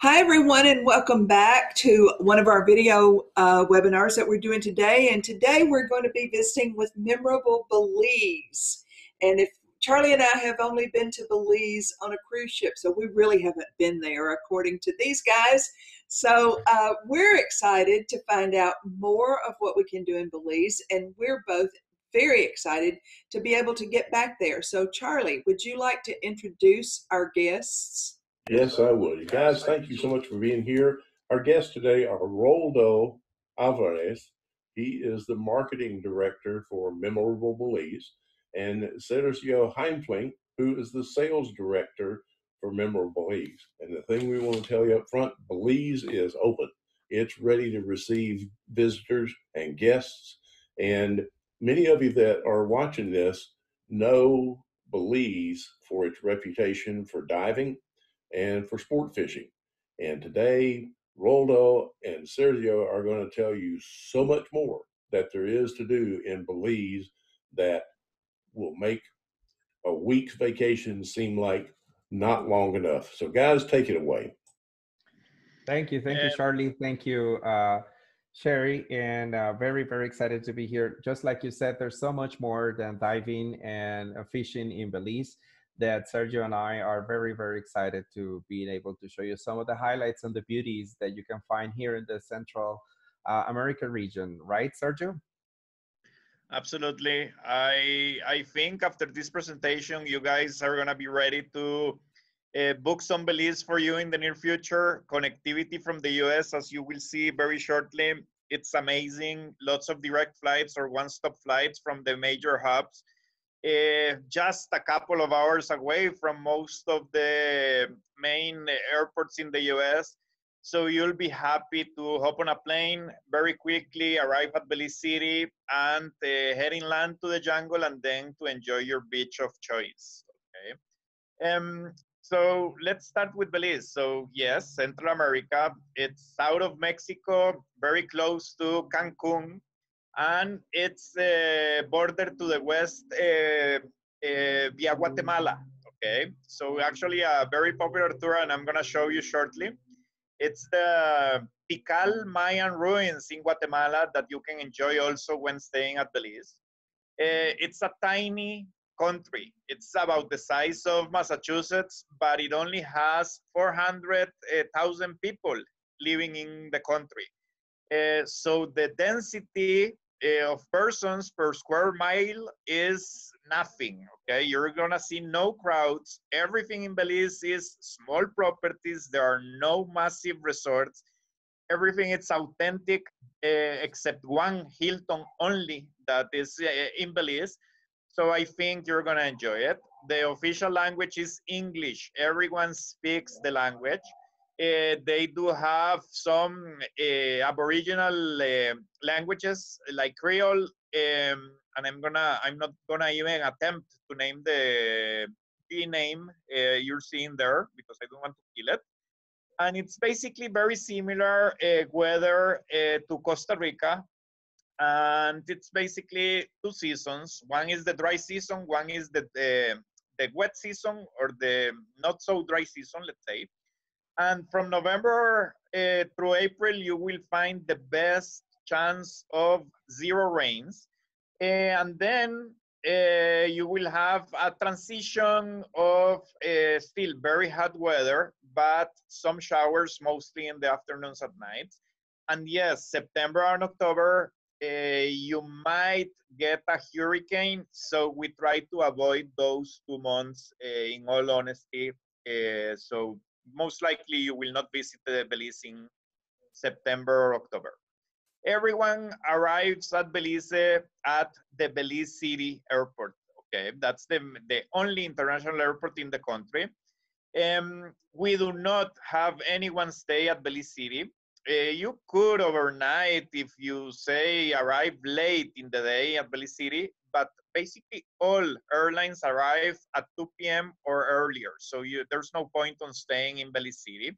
Hi, everyone, and welcome back to one of our video webinars that we're doing today. And today we're going to be visiting with memorable Belize. And if Charlie and I have only been to Belize on a cruise ship, so we really haven't been there, according to these guys. So we're excited to find out more of what we can do in Belize, and we're both very excited to be able to get back there. So, Charlie, would you like to introduce our guests? Yes, I would. You guys, thank you so much for being here. Our guests today are Roldo Alvarez. He is the marketing director for Memorable Belize, and Sergio Heinfling, who is the sales director for Memorable Belize. And the thing we want to tell you up front, Belize is open. It's ready to receive visitors and guests. And many of you that are watching this know Belize for its reputation for diving and for sport fishing. And today, Roldo and Sergio are going to tell you so much more that there is to do in Belize that will make a week's vacation seem like not long enough. So, guys, take it away. Thank you, Charlie. Thank you, Sherry, and very, very excited to be here. Just like you said, there's so much more than diving and fishing in Belize that Sergio and I are very, very excited to being able to show you some of the highlights and the beauties that you can find here in the Central America region, right, Sergio? Absolutely. I think after this presentation, you guys are gonna be ready to book some Belize for you in the near future. Connectivity from the US, as you will see very shortly, it's amazing. Lots of direct flights or one-stop flights from the major hubs. Just a couple of hours away from most of the main airports in the US. So you'll be happy to hop on a plane very quickly, arrive at Belize City, and head inland to the jungle, and then to enjoy your beach of choice. Okay. So let's start with Belize. So yes, Central America. It's south of Mexico, very close to Cancun, and it's bordered to the west via Guatemala. Okay, so actually a very popular tour, and I'm gonna show you shortly. It's the Tikal Mayan Ruins in Guatemala that you can enjoy also when staying at Belize. It's a tiny country. It's about the size of Massachusetts, but it only has 400,000 people living in the country. So the density of persons per square mile is nothing, okay? You're gonna see no crowds. Everything in Belize is small properties. There are no massive resorts. Everything is authentic, except one Hilton only that is in Belize. So I think you're gonna enjoy it. The official language is English. Everyone speaks the language. They do have some Aboriginal languages like Creole, and I'm not gonna even attempt to name the name you're seeing there because I don't want to kill it. And it's basically very similar weather to Costa Rica, and it's basically two seasons. One is the dry season, one is the wet season, or the not so dry season, let's say. And from November through April, you will find the best chance of zero rains. And then you will have a transition of still very hot weather, but some showers mostly in the afternoons at night. And yes, September and October, you might get a hurricane. So we try to avoid those 2 months in all honesty. So most likely you will not visit the Belize in September or October. Everyone arrives at Belize at the Belize City Airport. Okay, that's the only international airport in the country. We do not have anyone stay at Belize City. You could overnight if you say arrive late in the day at Belize City, but basically all airlines arrive at 2 p.m. or earlier. So there's no point on staying in Belize City.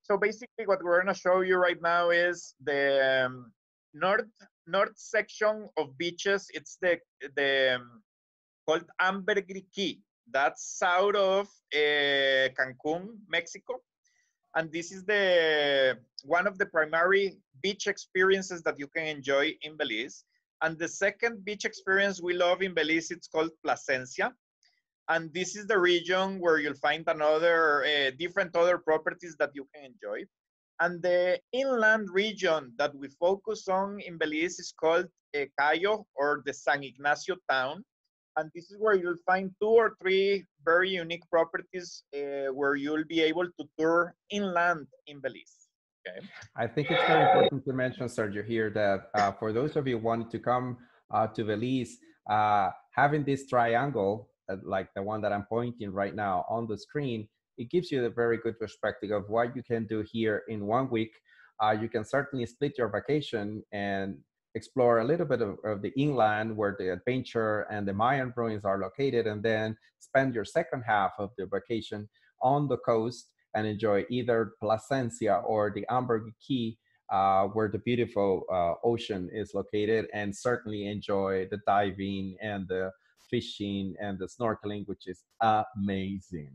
So basically what we're gonna show you right now is the north section of beaches. It's the called Ambergris Key. That's south of Cancun, Mexico. And this is one of the primary beach experiences that you can enjoy in Belize. And the second beach experience we love in Belize, it's called Placencia. And this is the region where you'll find another different other properties that you can enjoy. And the inland region that we focus on in Belize is called Cayo, or the San Ignacio town. And this is where you'll find 2 or 3 very unique properties where you'll be able to tour inland in Belize. Okay. I think it's very important to mention, Sergio, here that for those of you who wanting to come to Belize, having this triangle, like the one that I'm pointing right now on the screen, it gives you a very good perspective of what you can do here in 1 week. You can certainly split your vacation and explore a little bit of the inland where the adventure and the Mayan ruins are located, and then spend your second half of the vacation on the coast and enjoy either Placencia or the Amber Key, where the beautiful ocean is located, and certainly enjoy the diving and the fishing and the snorkeling, which is amazing.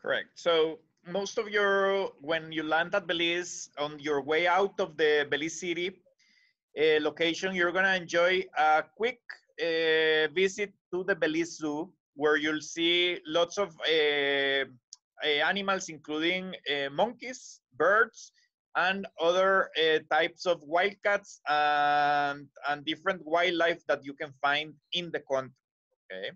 Correct. So most of when you land at Belize, on your way out of the Belize City location, you're gonna enjoy a quick visit to the Belize Zoo, where you'll see lots of animals, including monkeys, birds, and other types of wildcats and different wildlife that you can find in the country. Okay,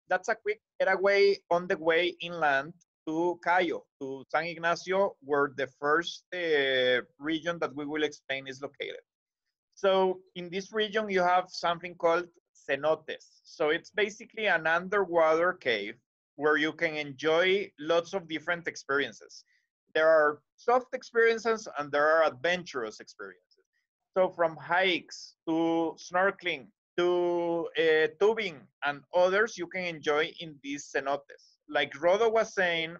that's a quick getaway on the way inland to Cayo, to San Ignacio, where the first region that we will explain is located. So in this region, you have something called cenotes. So it's basically an underwater cave where you can enjoy lots of different experiences. There are soft experiences and there are adventurous experiences. So from hikes to snorkeling to tubing and others you can enjoy in these cenotes. Like Rodo was saying,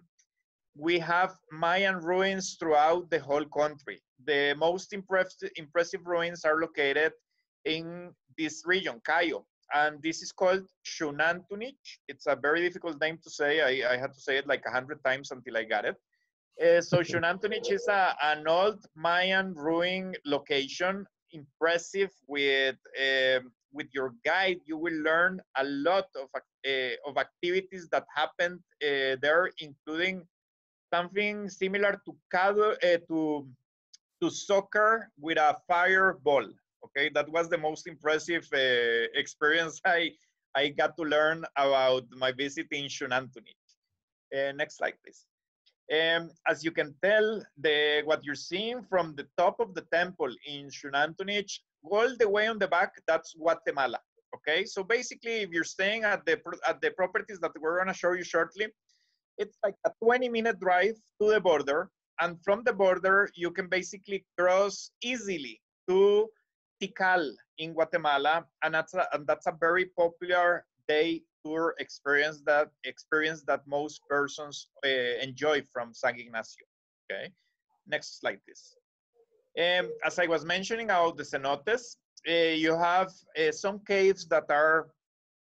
we have Mayan ruins throughout the whole country. The most impressive ruins are located in this region, Cayo, and this is called Xunantunich. It's a very difficult name to say. I had to say it like 100 times until I got it. So Xunantunich is an old Mayan ruin location, impressive with your guide. You will learn a lot of activities that happened there, including something similar to soccer with a fireball. Okay, that was the most impressive experience I got to learn about my visit in Xunantunich. Next slide, please. As you can tell, what you're seeing from the top of the temple in Xunantunich, all the way on the back, that's Guatemala. Okay, so basically, if you're staying at the properties that we're gonna show you shortly, it's like a 20-minute drive to the border, and from the border, you can basically cross easily to Tikal in Guatemala, and that's a very popular day tour experience that most persons enjoy from San Ignacio. Okay, next slide, please. As I was mentioning about the cenotes, you have some caves that are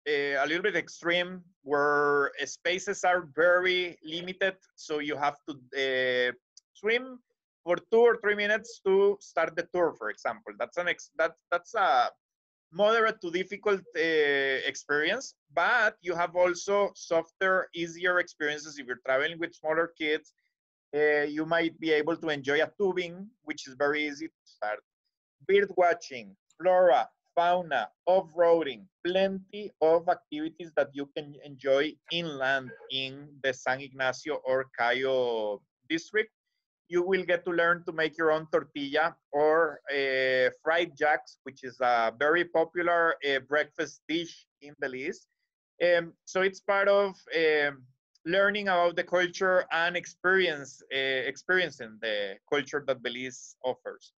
a little bit extreme, where spaces are very limited, so you have to swim for 2 or 3 minutes to start the tour, for example. That's a moderate to difficult experience, but you have also softer, easier experiences. If you're traveling with smaller kids, you might be able to enjoy a tubing, which is very easy to start. Bird watching, flora, fauna, off-roading, plenty of activities that you can enjoy inland in the San Ignacio or Cayo district. You will get to learn to make your own tortilla or fried jacks, which is a very popular breakfast dish in Belize. So it's part of learning about the culture and experiencing the culture that Belize offers.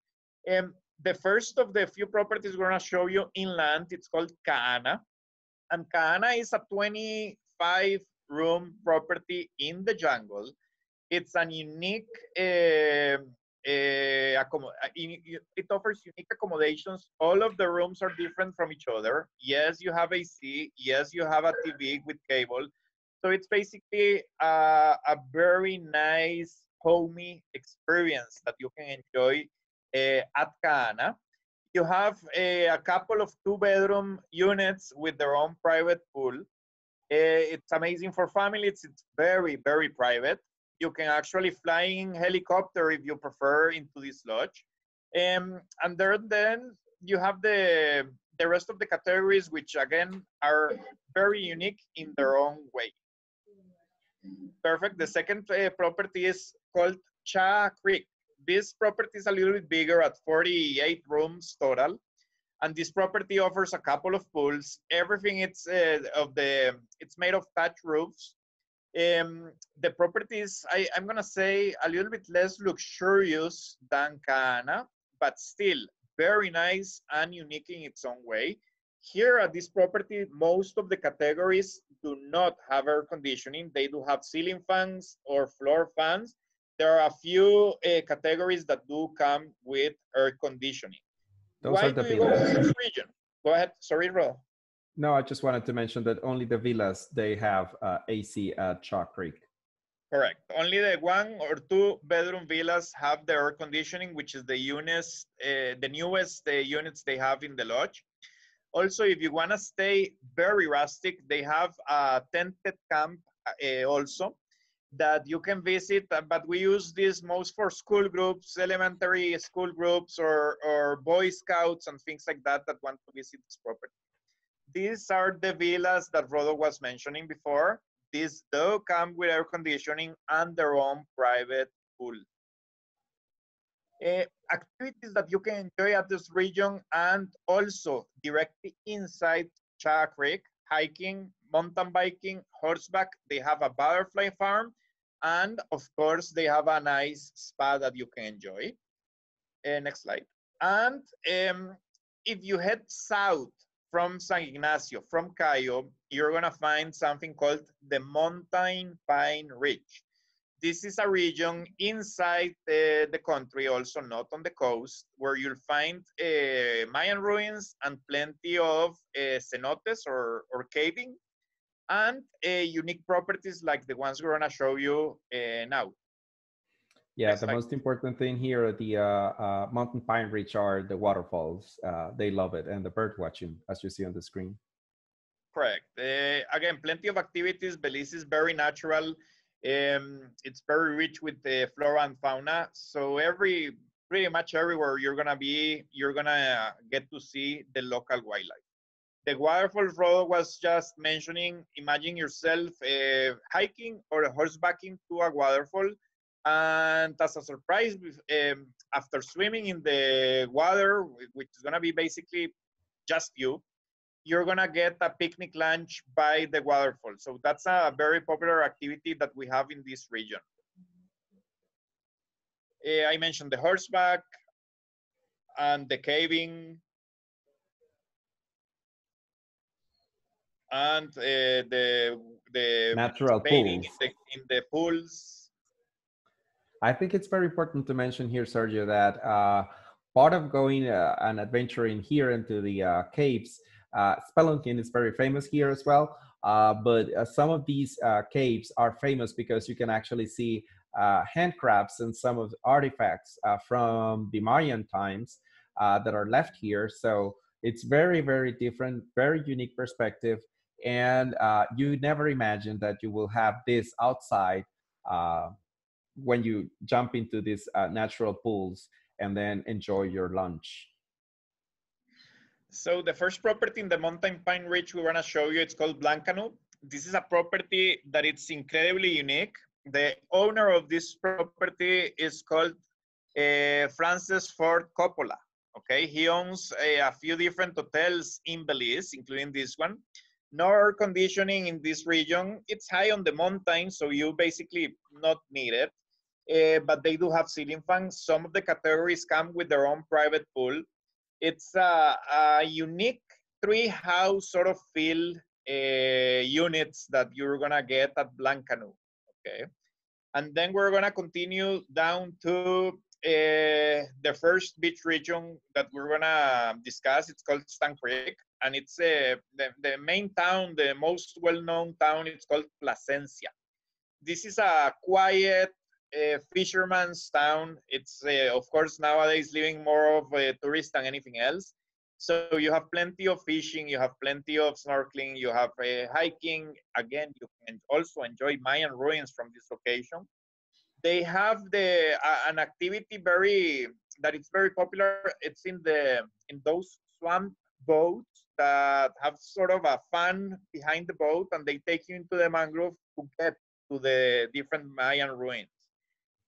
The first of the few properties we're gonna show you inland, it's called Caana. And Caana is a 25-room property in the jungle. It's an unique, it offers unique accommodations. All of the rooms are different from each other. Yes, you have AC. Yes, you have a TV with cable. So it's basically a very nice, homey experience that you can enjoy at Atkana. You have a couple of 2-bedroom units with their own private pool. It's amazing for families. It's very, very private. You can actually fly in helicopter if you prefer into this lodge. And then you have the rest of the categories, which again are very unique in their own way. Perfect. The second property is called Cech Creek. This property is a little bit bigger at 48 rooms total. And this property offers a couple of pools. Everything it's made of thatch roofs. The property is, I'm gonna say, a little bit less luxurious than Cana, but still very nice and unique in its own way. Here at this property, most of the categories do not have air conditioning. They do have ceiling fans or floor fans. There are a few categories that do come with air conditioning. Those Why are the do you go to villas. this region? Go ahead. Sorry, Ro. No, I just wanted to mention that only the villas, they have AC at Cech Creek. Correct. Only the 1 or 2-bedroom villas have the air conditioning, which is the units, the newest units they have in the lodge. Also, if you want to stay very rustic, they have a tented camp also that you can visit, but we use this most for school groups, elementary school groups, or Boy Scouts and things like that that want to visit this property. These are the villas that Rodo was mentioning before. These do come with air conditioning and their own private pool. Activities that you can enjoy at this region and also directly inside Cech Creek: hiking, mountain biking, horseback. They have a butterfly farm, and of course they have a nice spa that you can enjoy. Next slide. And if you head south from San Ignacio, from Cayo, you're gonna find something called the Mountain Pine Ridge. This is a region inside the country, also not on the coast, where you'll find Mayan ruins and plenty of cenotes or caving, and unique properties like the ones we're gonna show you now. Yeah, Next the slide. most important thing here at the Mountain Pine Ridge are the waterfalls. They love it, and the bird watching, as you see on the screen. Correct. Again, plenty of activities. Belize is very natural. It's very rich with the flora and fauna. So pretty much everywhere you're gonna be, you're gonna get to see the local wildlife. The waterfalls Rodo was just mentioning, imagine yourself hiking or horsebacking to a waterfall, and as a surprise, after swimming in the water, which is gonna be basically just you're gonna get a picnic lunch by the waterfall. So that's a very popular activity that we have in this region. I mentioned the horseback and the caving and the Natural bathing pools. in the pools. I think it's very important to mention here, Sergio, that part of going and adventuring here into the caves, spelunking is very famous here as well. But some of these caves are famous because you can actually see hand crafts and some of the artifacts from the Mayan times that are left here. So it's very, very different, very unique perspective. And you never imagine that you will have this outside when you jump into these natural pools and then enjoy your lunch. So the first property in the Mountain Pine Ridge we want to show you, it's called Blancano. This is a property that it's incredibly unique. The owner of this property is called Francis Ford Coppola. Okay, he owns a few different hotels in Belize, including this one. No air conditioning in this region. It's high on the mountain, so you basically not need it. But they do have ceiling fans. Some of the categories come with their own private pool. It's a unique tree house sort of feel units that you're gonna get at Blancano. Okay, and then we're gonna continue down to the first beach region that we're gonna discuss. It's called Cech Creek. and it's the main town, the most well-known town. It's called Placencia. This is a quiet fisherman's town. It's of course nowadays living more of a tourist than anything else. So you have plenty of fishing, you have plenty of snorkeling, you have hiking. Again, you can also enjoy Mayan ruins from this location. They have an activity that it's very popular. It's in those swamp boats that have sort of a fan behind the boat, and they take you into the mangrove to get to the different Mayan ruins.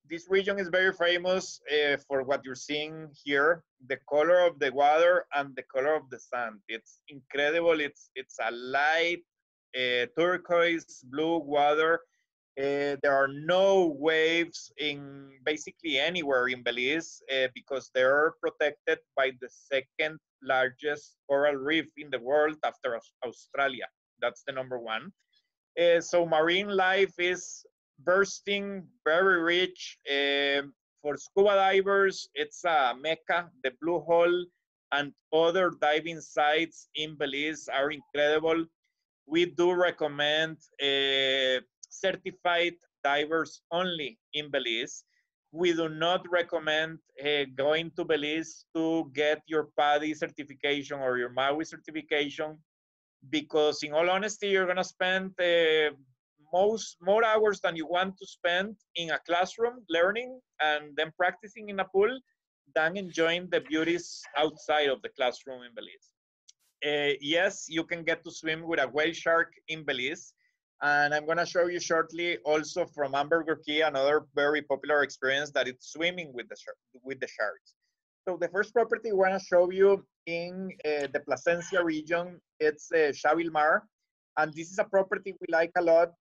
This region is very famous for what you're seeing here, the color of the water and the color of the sand. It's incredible. It's a light turquoise blue water. There are no waves in basically anywhere in Belize because they're protected by the second largest coral reef in the world after Australia. That's the number one. So marine life is bursting, very rich. For scuba divers, it's a mecca. The Blue Hole and other diving sites in Belize are incredible. We do recommend certified divers only in Belize. We do not recommend going to Belize to get your PADI certification or your MAUI certification, because in all honesty, you're gonna spend more hours than you want to spend in a classroom learning and then practicing in a pool than enjoying the beauties outside of the classroom in Belize. Yes, you can get to swim with a whale shark in Belize. And I'm gonna show you shortly also from Hamburger Key, another very popular experience that it's swimming with the sharks. So the first property I wanna show you in the Placencia region, it's Shabilmar. And this is a property we like a lot.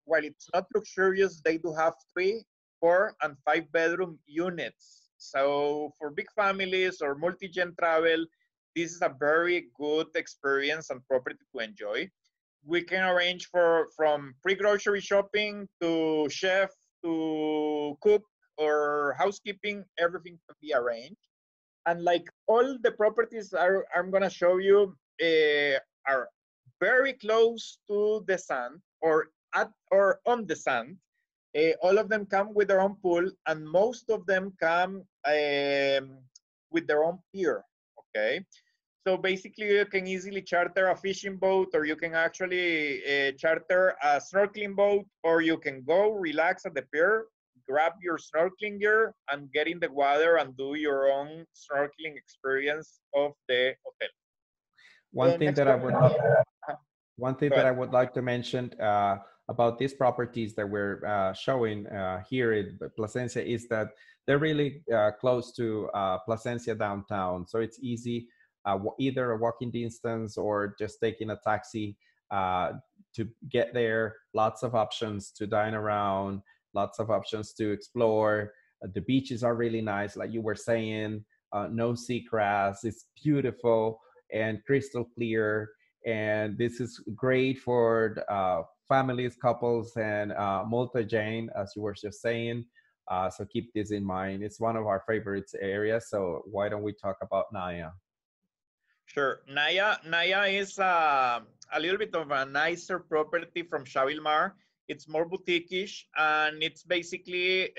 While it's not luxurious, they do have 3, 4, and 5 bedroom units. So for big families or multi-gen travel, this is a very good experience and property to enjoy. We can arrange from pre-grocery shopping to chef to cook or housekeeping, everything can be arranged. And like all the properties I'm gonna show you are very close to the sand or on the sand. All of them come with their own pool, and most of them come with their own pier, okay? So basically you can easily charter a fishing boat, or you can actually charter a snorkeling boat, or you can go relax at the pier, grab your snorkeling gear and get in the water and do your own snorkeling experience of the hotel. One thing that I would like to mention about these properties that we're showing here in Placencia is that they're really close to Placencia downtown. So it's easy, either a walking distance or just taking a taxi to get there. Lots of options to dine around, lots of options to explore. The beaches are really nice, like you were saying. No seagrass, it's beautiful and crystal clear. And this is great for families, couples, and multi-gen, as you were just saying. So keep this in mind. It's one of our favorite areas. So why don't we talk about Naya? Sure. Naya is a little bit of a nicer property from Shabilmar. It's more boutique-ish, and it's basically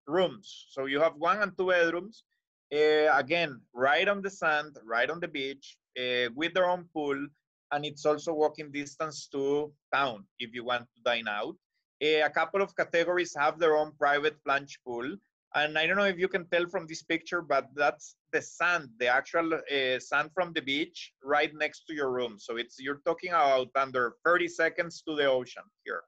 rooms. So you have 1 and 2 bedrooms. Again, right on the sand, right on the beach, with their own pool, and it's also walking distance to town if you want to dine out. A couple of categories have their own private plunge pool. And I don't know if you can tell from this picture, but that's the sand, the actual sand from the beach right next to your room. So you're talking about under 30 seconds to the ocean here.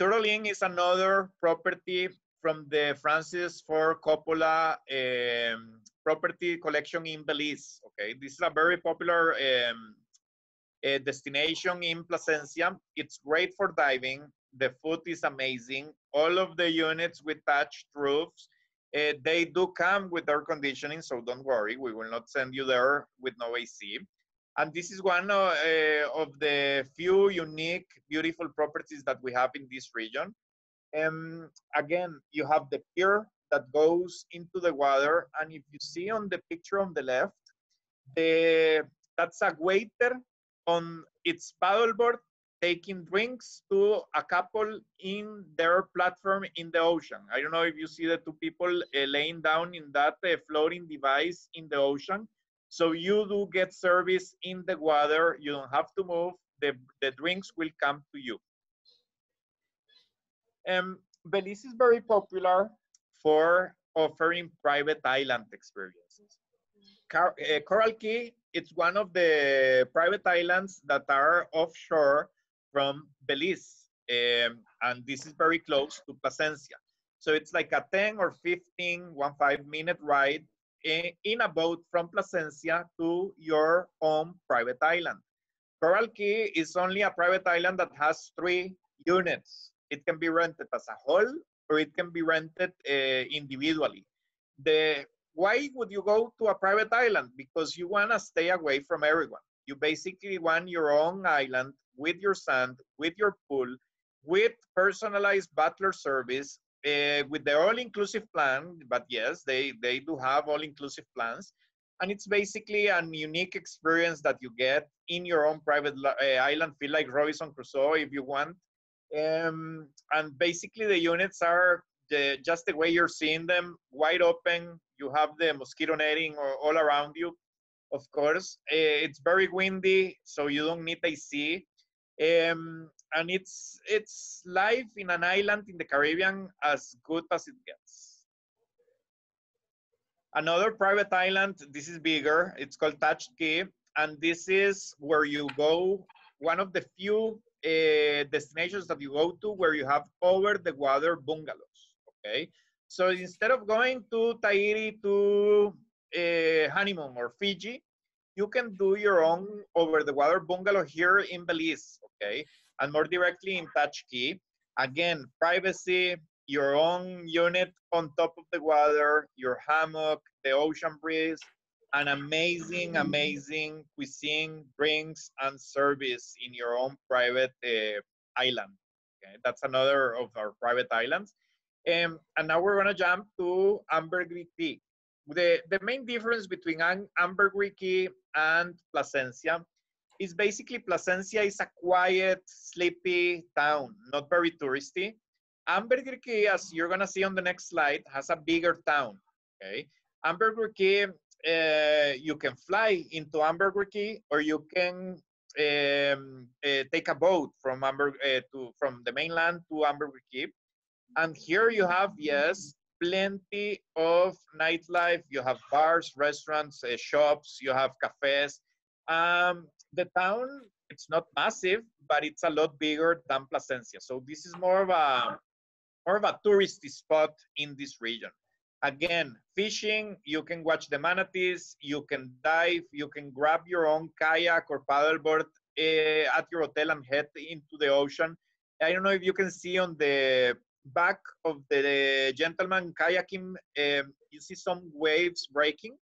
Turling is another property from the Francis Ford Coppola property collection in Belize. Okay, this is a very popular destination in Placencia. It's great for diving. The food is amazing. All of the units with thatched roofs, they do come with air conditioning, so don't worry, we will not send you there with no AC. And this is one of the few unique, beautiful properties that we have in this region. Again, you have the pier that goes into the water. And if you see on the picture on the left, that's a waiter on its paddleboard taking drinks to a couple in their platform in the ocean. I don't know if you see the two people laying down in that floating device in the ocean. So you do get service in the water. You don't have to move. The drinks will come to you. Belize is very popular for offering private island experiences. Coral Key, it's one of the private islands that are offshore from Belize. And this is very close to Placencia. So it's like a 10 or 15 minute ride in a boat from Placencia to your own private island. Coral Key is only a private island that has 3 units. It can be rented as a whole or it can be rented individually. Why would you go to a private island? Because you want to stay away from everyone. You basically want your own island with your sand, with your pool, with personalized butler service, with the all-inclusive plan. But yes, they do have all-inclusive plans. And it's basically a unique experience that you get in your own private island. Feel like Robinson Crusoe if you want. And basically the units are just the way you're seeing them, wide open. You have the mosquito netting all around you, of course. It's very windy, so you don't need AC. And it's life in an island in the Caribbean as good as it gets. Another private island, this is bigger, it's called Touchkey, and this is where you go, one of the few destinations that you go to where you have over the water bungalows, okay? So instead of going to Tahiti to honeymoon or Fiji, you can do your own over the water bungalow here in Belize, okay? And more directly in Touchkey. Again, privacy, your own unit on top of the water, your hammock, the ocean breeze, an amazing, amazing cuisine, drinks, and service in your own private island. Okay, that's another of our private islands. And now we're gonna jump to Ambergris Key. The main difference between Ambergris Key and Placencia is basically Placencia is a quiet, sleepy town, not very touristy. Ambergris Key, as you're gonna see on the next slide, has a bigger town, okay? Ambergris Key, you can fly into Ambergris Key or you can take a boat from from the mainland to Ambergris Key. And here you have, yes, plenty of nightlife. You have bars, restaurants, shops, you have cafes. The town, it's not massive, but it's a lot bigger than Placencia. So this is more of a touristy spot in this region. Again, fishing, you can watch the manatees, you can dive, you can grab your own kayak or paddleboard at your hotel and head into the ocean. I don't know if you can see on the back of the gentleman kayaking, you see some waves breaking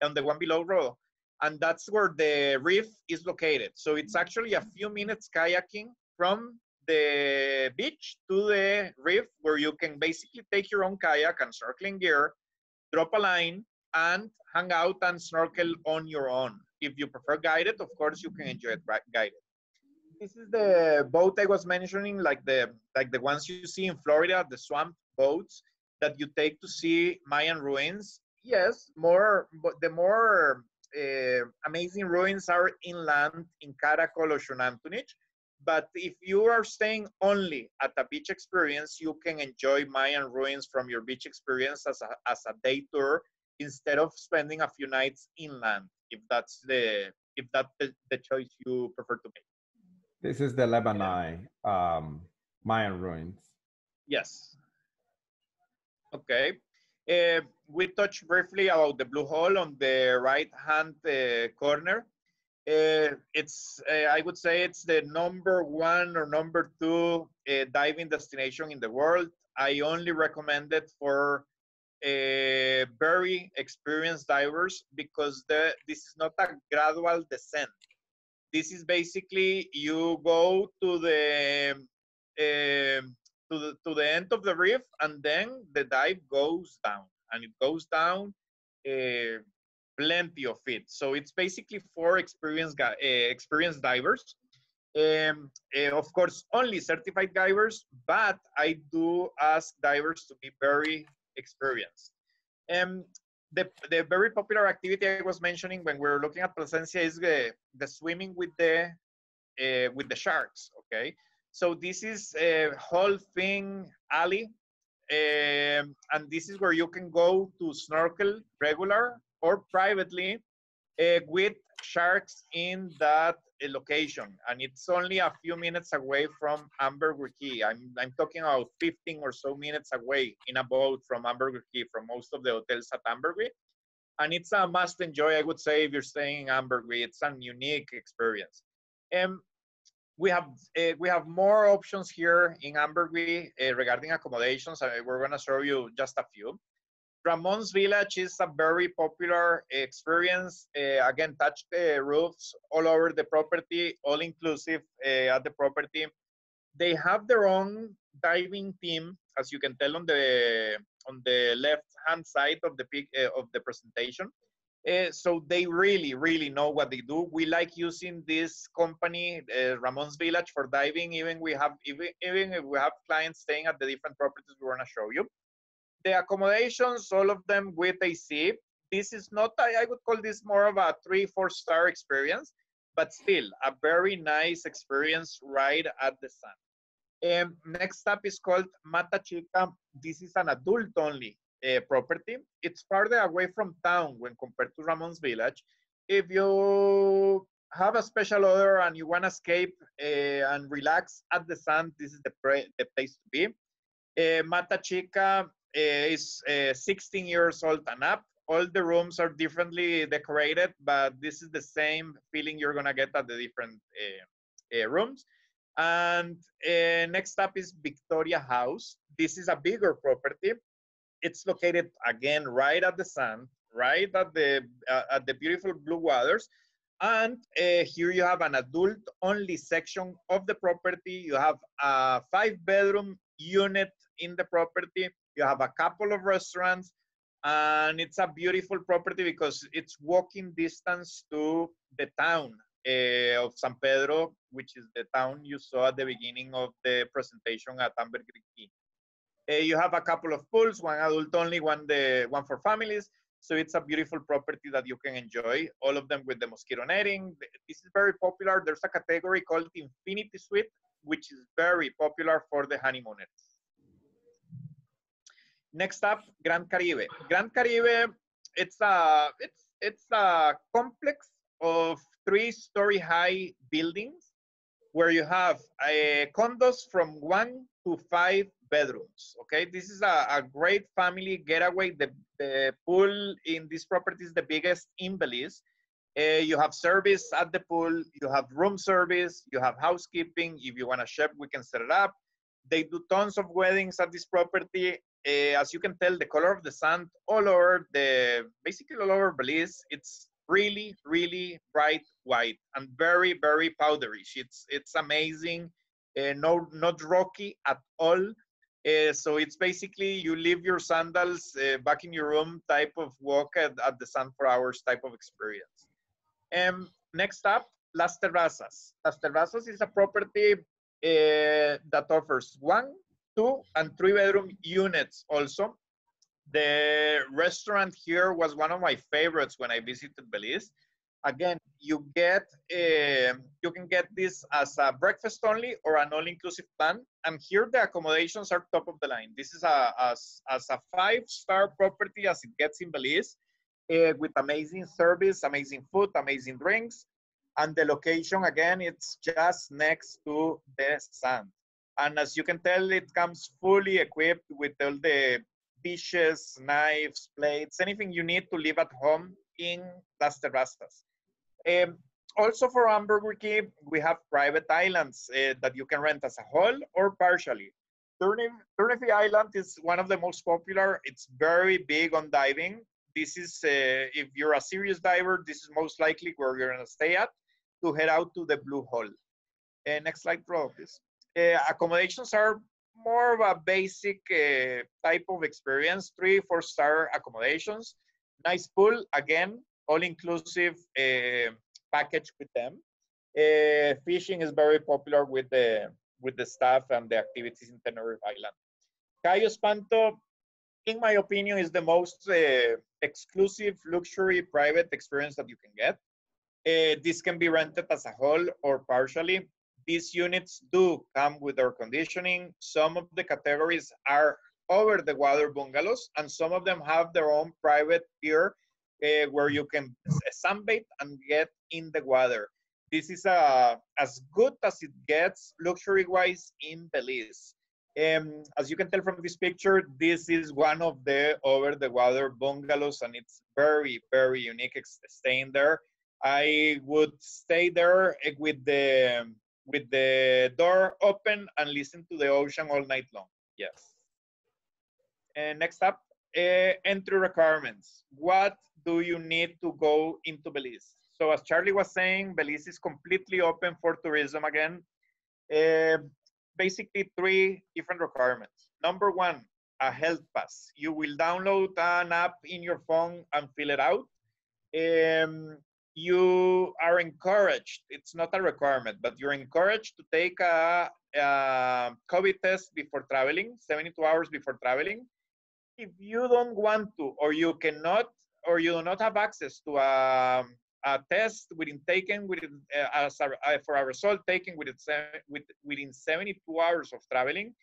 on the one below Rodo. And that's where the reef is located. So it's actually a few minutes kayaking from the beach to the reef where you can basically take your own kayak and snorkeling gear, drop a line, and hang out and snorkel on your own. If you prefer guided, of course, you can enjoy it guided. This is the boat I was mentioning, like the ones you see in Florida, the swamp boats that you take to see Mayan ruins. Yes, the more amazing ruins are inland in Caracol or Xunantunich. But if you are staying only at a beach experience, you can enjoy Mayan ruins from your beach experience as a day tour instead of spending a few nights inland, if that's the choice you prefer to make. This is the Lebanon Mayan ruins. Yes. Okay. We touched briefly about the blue hole on the right-hand corner. It's I would say it's the #1 or #2 diving destination in the world. I only recommend it for very experienced divers because this is not a gradual descent. This is basically you go to the to the end of the reef, and then the dive goes down, and it goes down plenty of it. So it's basically for experienced divers. Of course, only certified divers, but I do ask divers to be very experienced. The very popular activity I was mentioning when we were looking at Placencia is the swimming with the sharks. Okay, so this is a whole thing alley, and this is where you can go to snorkel regular or privately with sharks in that location, and it's only a few minutes away from Ambergris Caye. I'm talking about 15 or so minutes away in a boat from Ambergris Caye, from most of the hotels at Ambergris, and it's a must enjoy, I would say, if you're staying in Ambergris. It's a unique experience. We have more options here in Ambergris regarding accommodations. We're going to show you just a few. Ramon's Village is a very popular experience. Again, touched roofs all over the property, all inclusive at the property. They have their own diving team, as you can tell on the left-hand side of the presentation. So they really know what they do. We like using this company, Ramon's Village, for diving. Even if we have clients staying at the different properties we want to show you. The accommodations, all of them with AC. This is not, I would call this more of a 3-4 star experience, but still a very nice experience right at the sun. Next up is called Mata Chica. This is an adult only property. It's farther away from town when compared to Ramon's Village. If you have a special order and you want to escape and relax at the sun, this is the place to be. Mata Chica is 16 years old and up. All the rooms are differently decorated, but this is the same feeling you're gonna get at the different rooms. And next up is Victoria House. This is a bigger property. It's located again right at the sand, right at the beautiful blue waters. And here you have an adult-only section of the property. You have a 5-bedroom unit in the property. You have a couple of restaurants, and it's a beautiful property because it's walking distance to the town of San Pedro, which is the town you saw at the beginning of the presentation at Ambergris Caye. You have a couple of pools, one adult only, one for families. So it's a beautiful property that you can enjoy, all of them with the mosquito netting. This is very popular. There's a category called Infinity Suite, which is very popular for the honeymooners. Next up, Gran Caribe. Gran Caribe, it's a complex of 3-story high buildings where you have condos from 1 to 5 bedrooms. Okay, this is a great family getaway. The pool in this property is the biggest in Belize. You have service at the pool, you have room service, you have housekeeping. If you want a chef, we can set it up. They do tons of weddings at this property. As you can tell, the color of the sand all over basically all over Belize, it's really bright white and very powderish. It's amazing. Not rocky at all. So it's basically you leave your sandals back in your room type of walk at the sun for hours type of experience. Next up, Las Terrazas. Las Terrazas is a property that offers 1, 2, and 3-bedroom units also. The restaurant here was one of my favorites when I visited Belize. Again, you can get this as a breakfast only or an all-inclusive plan. And here the accommodations are top of the line. This is as a 5-star property as it gets in Belize, with amazing service, amazing food, amazing drinks. And the location, again, it's just next to the sand. And as you can tell, it comes fully equipped with all the dishes, knives, plates, anything you need to live at home in Las Terrazas. Also for Ambergris Caye, we have private islands that you can rent as a whole or partially. Turnefy Island is one of the most popular. It's very big on diving. This is, if you're a serious diver, this is most likely where you're gonna stay at to head out to the Blue Hole. Next slide, Rodo, please. Accommodations are more of a basic type of experience, 3-4-star accommodations, nice pool, again, all-inclusive package with them. Fishing is very popular with the staff and the activities in Tenerife Island. Cayo Espanto, in my opinion, is the most exclusive luxury private experience that you can get. This can be rented as a whole or partially. These units do come with air conditioning. Some of the categories are over the water bungalows, and some of them have their own private pier where you can sunbathe and get in the water. This is as good as it gets luxury-wise in Belize. As you can tell from this picture, this is one of the over-the-water bungalows, and it's very, very unique staying there. I would stay there with the door open and listen to the ocean all night long. Yes. And next up, entry requirements. What do you need to go into Belize? So as Charlie was saying, Belize is completely open for tourism again. Basically 3 different requirements. Number 1, a health pass. You will download an app in your phone and fill it out. You are encouraged, it's not a requirement, but you're encouraged to take a COVID test before traveling, 72 hours before traveling. If you don't want to, or you cannot, or you do not have access to a test for a result taken within 72 hours of traveling,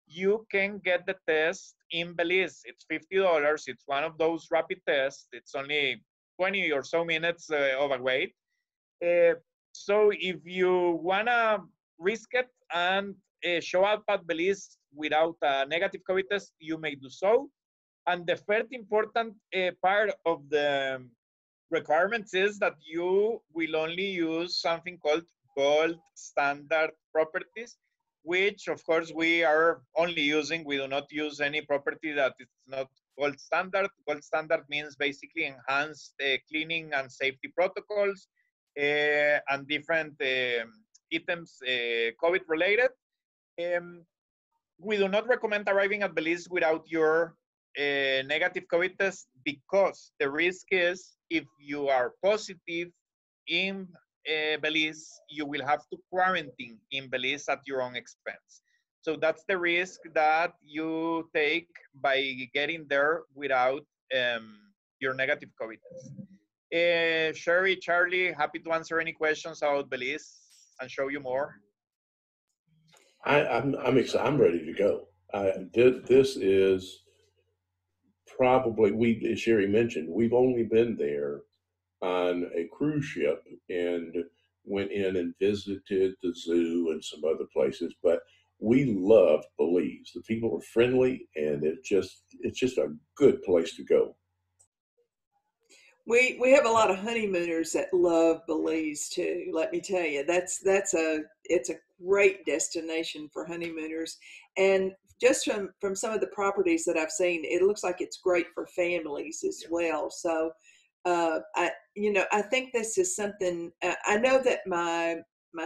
you can get the test in Belize. It's $50. It's one of those rapid tests. It's only 20 or so minutes of a wait. So if you wanna risk it and show up at Belize without a negative COVID test, you may do so. And the third important part of the requirements is that you will only use something called gold standard properties, which of course we are only using. We do not use any property that is not gold standard. Gold standard means basically enhanced cleaning and safety protocols and different items COVID related. We do not recommend arriving at Belize without your negative COVID test, because the risk is if you are positive in Belize, you will have to quarantine in Belize at your own expense. So that's the risk that you take by getting there without your negative COVID test. Sherry, Charlie, happy to answer any questions about Belize and show you more. I'm excited. I'm ready to go. This is probably, as Sherry mentioned, we've only been there on a cruise ship and went in and visited the zoo and some other places, but we love Belize. The people are friendly, and it's just a good place to go. We have a lot of honeymooners that love Belize too. Let me tell you, it's a great destination for honeymooners. And just from some of the properties that I've seen, it looks like it's great for families as well. So I think this is something. I know that my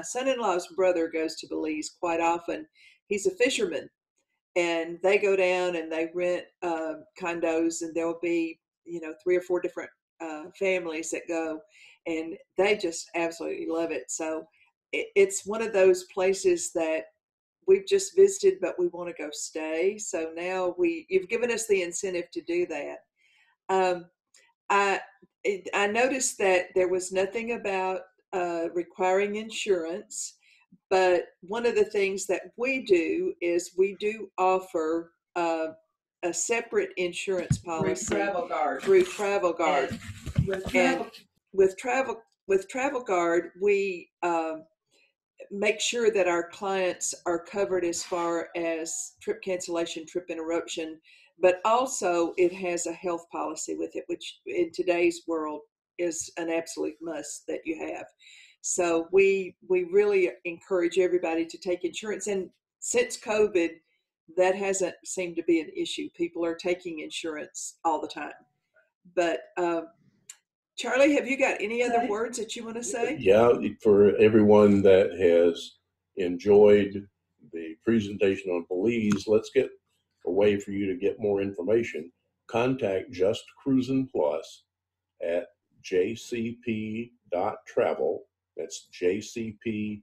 son-in-law's brother goes to Belize quite often. He's a fisherman, and they go down and they rent condos, and there'll be 3 or 4 different families that go, and they just absolutely love it. So it's one of those places that we've just visited, but we want to go stay. So now you've given us the incentive to do that. I noticed that there was nothing about requiring insurance, but one of the things that we do is we do offer a separate insurance policy through Travel Guard. And with Travel Guard, we make sure that our clients are covered as far as trip cancellation, trip interruption, but also it has a health policy with it, which in today's world is an absolute must that you have. So we really encourage everybody to take insurance. And since COVID, that hasn't seemed to be an issue. People are taking insurance all the time. But Charlie, have you got any other words that you want to say? Yeah, for everyone that has enjoyed the presentation on Belize, let's get a way for you to get more information. Contact Just Cruisin' Plus at jcp.travel. That's jcp.travel,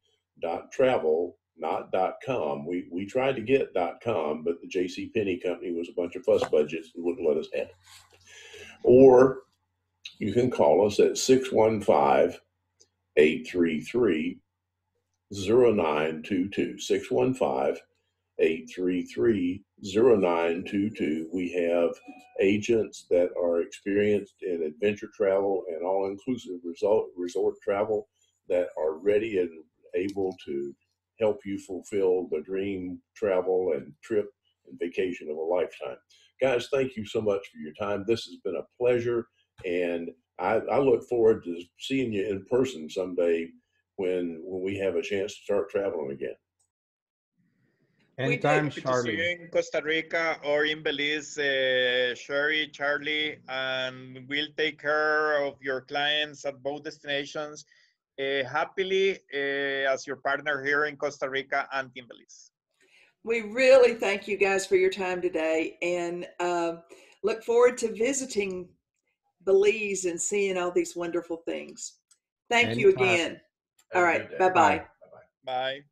not .com. We tried to get .com, but the J.C. Penney company was a bunch of fuss budgets and wouldn't let us have it. Or you can call us at 615-833-0922, 615-833-0922. We have agents that are experienced in adventure travel and all-inclusive resort travel that are ready and able to help you fulfill the dream travel and trip and vacation of a lifetime. Guys, thank you so much for your time. This has been a pleasure, and I look forward to seeing you in person someday when we have a chance to start traveling again. Anytime, Happy to see Charlie. you in Costa Rica or in Belize, Sherry, Charlie, and we'll take care of your clients at both destinations happily as your partner here in Costa Rica and in Belize. We really thank you guys for your time today, and look forward to visiting Belize and seeing all these wonderful things. Thank you again. All right. Bye-bye. Bye.